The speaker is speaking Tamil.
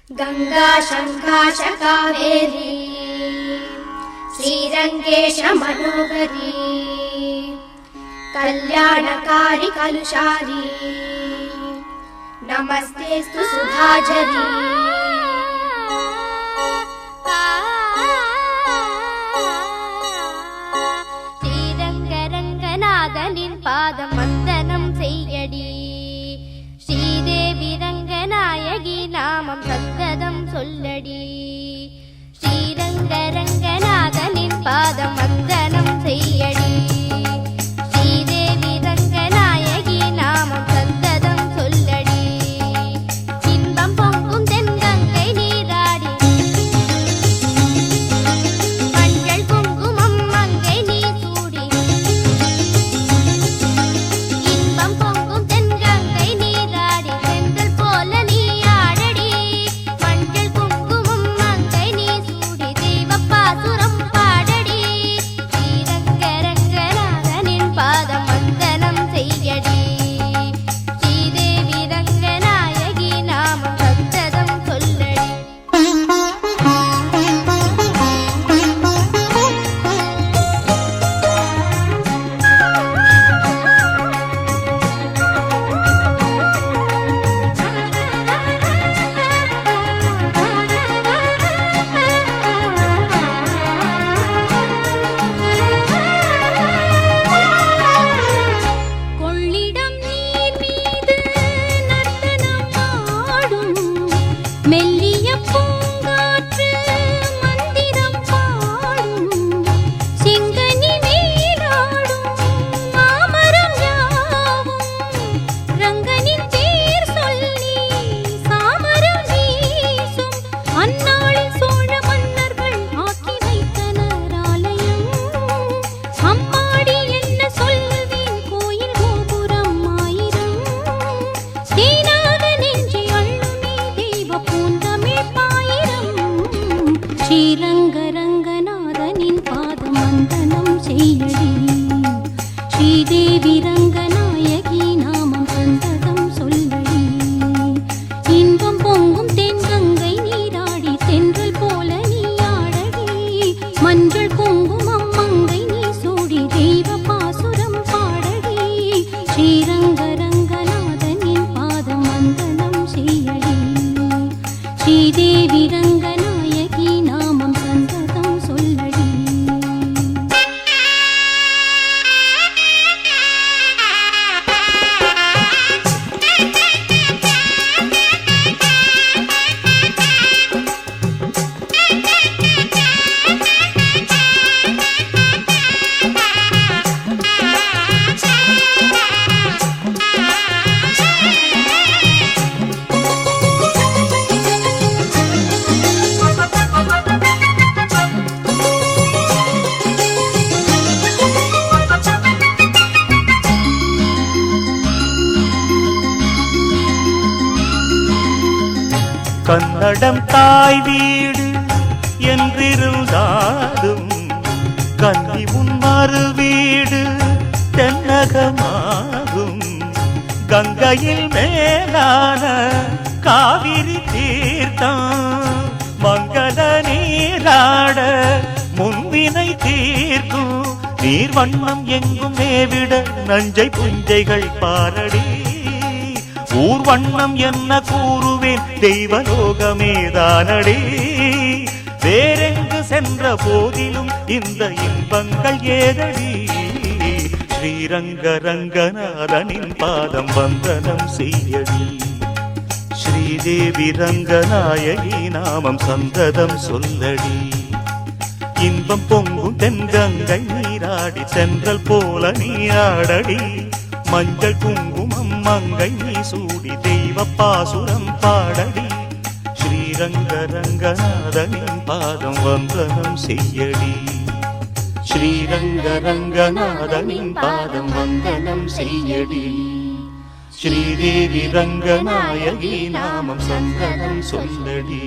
गंगा शंकाश कावेरी श्रीरंगेश मनोहरी कल्याणकारी कलुषारी नमस्तेस्तु सुधाझरी श्रीरंगरंगनाथनिन पादम वंदनम सेय्यडी श्रीदेवी रंगनायकी नामम सन्तदम सोल्लडी श्रीरंगरंगनाथनिन पादम वंदनम सेय्यडी श्रीदेवी रंगनायकी नामम सन्तदम सोल्लडी इன்பம் பொங்கும் தென்கங்கை நீராடி மஞ்சள் குங்குமம் மங்கை நீ சூடி இன்பம் பொங்கும் தென்கங்கை நீராடி செந்தல் போல நீ ஆடடி மஞ்சள் குங்குமம் மங்கை நீ சூடி தெய்வப்பாசுரம் பாடடி ஸ்ரீரங்கரங்கநாதனின் பாதம் வந்தனம் செய்யடி ஸ்ரீதேவி ரங்கநாயகி நாமம் சந்ததம் சொல்லடி கொள்ளிடம் நீர் மீது நர்த்தனம் ஆடும் மெல்லிய பூங்காற்று மந்திரம் பாடும் செங்கனி மேலாடும் மாமரம் யாவும் ரங்கனின் பேர் சொல்லி சாமரம் வீசும் அந்நாளில் சோழ மன்னர்கள் ஆக்கி வைத்தனர் ஆலயம் அம்மாடி என்ன சொல்லுவேன் கோயில் கோபுரம் ஆயிரம் தேனாக நெஞ்சி அள்ளுமே தெய்வ பூந்தமிழ் பாயிரம் ஸ்ரீரங்கரங்கநாதனின் பாதம் வந்தனம் செய்யடி ஸ்ரீதேவி ரங்கநாயகி நாமம் சந்ததம் சொல்லடி இன்பம் பொங்கும் தென்கங்கை நீராடி தென்றல் போல நீ ஆடடி மஞ்சள் குங்குமம் மங்கை நீ சூடி தெய்வ பாசுரம் பாடடி ஸ்ரீரங்கரங்கநாதனின் பாதம் வந்தனம் செய்யடி ஸ்ரீதேவி ரங்கநாயகி நாமம் சந்ததம் சொல்லடி கன்னடம் தாய் வீடு என்றிருந்தாலும் கன்னி உன் மறு வீடு தென்னகமாகும் கங்கையில் மேலான காவிரி தீர்த்தம் மங்கள நீராட முன்வினை தீர்க்கும் நீர் வண்ணம் எங்கும் மேவிட நஞ்சை புஞ்சைகள் பாரடி ஊர் வண்ணம் என்ன கூறுவேன் தெய்வலோகமேதானடி வேறெங்கு சென்ற போதிலும் இந்த இன்பங்கள் ஏதடி ஸ்ரீரங்கரங்கநாதனின் பாதம் வந்தனம் செய்யடி ஸ்ரீதேவி ரங்கநாயகி நாமம் சந்ததம் சொல்லடி இன்பம் பொங்கும் தென்கங்கை நீராடி சென்றல் போல நீ ஆடடி மஞ்சள் குங்குமம் மங்கை நீ சூடி தெய்வ பாசுரம் பாடடி ஸ்ரீரங்கரங்கநாதனின் பாதம் வந்தனம் செய்யடி ஸ்ரீரங்கரங்கநாதனின் பாதம் வந்தனம் செய்யடி ஸ்ரீதேவி ரங்கநாயகி நாமம் சந்தனம் சொல்லடி